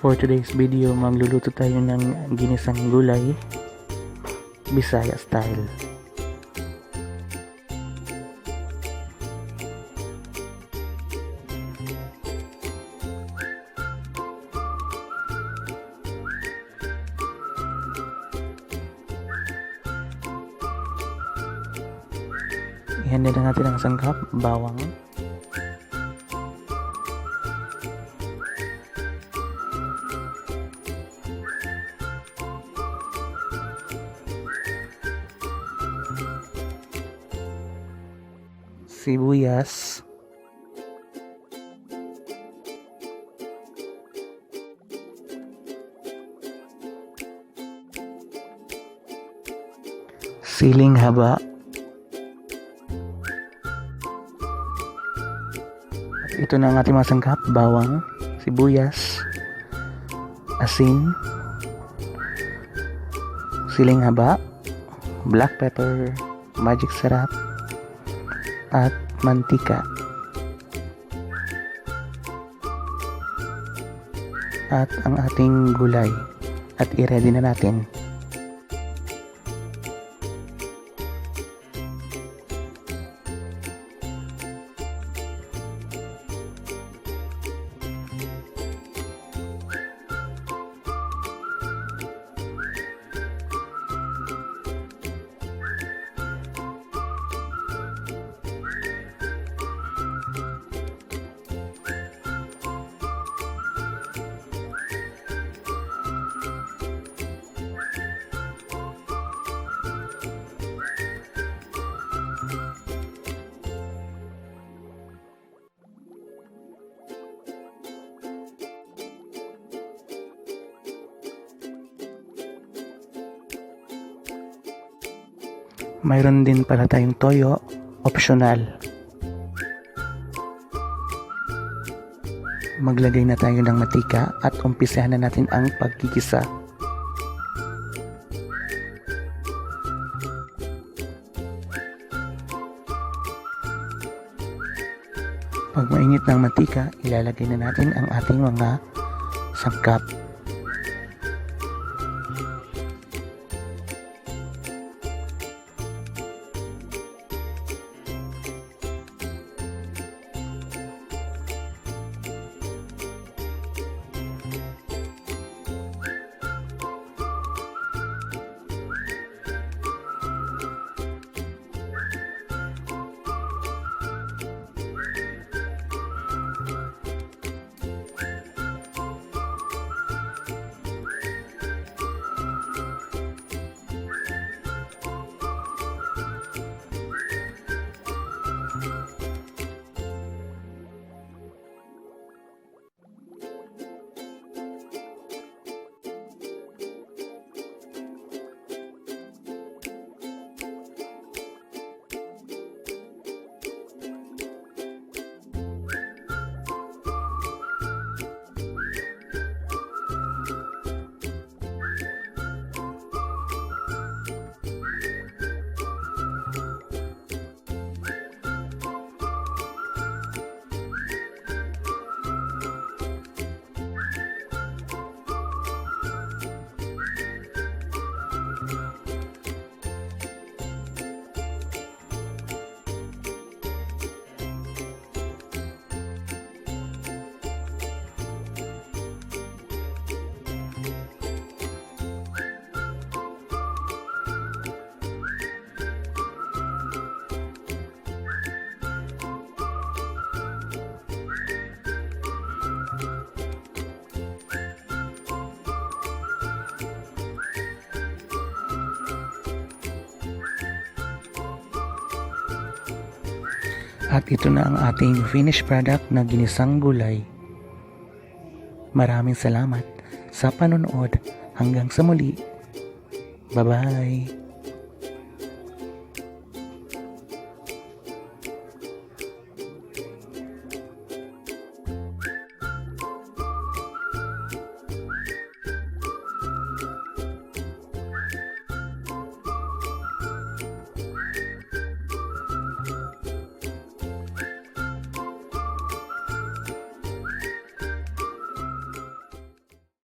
For today's video, magluluto tayo ng ginisang gulay, Bisaya style. Ihanda na natin ang sangkap, bawang, sibuyas, siling haba, ito na ang ating mga sangkap, bawang, sibuyas, asin, siling haba, black pepper, magic sarap, at mantika. At ang ating gulay. At i-ready na natin. Mayroon din pala tayong toyo, optional. Maglagay na tayo ng matika at umpisahan na natin ang pagkikisa. Pag mainit ng matika, ilalagay na natin ang ating mga sangkap. At ito na ang ating finished product na ginisang gulay. Maraming salamat sa panonood. Hanggang sa muli. Bye-bye!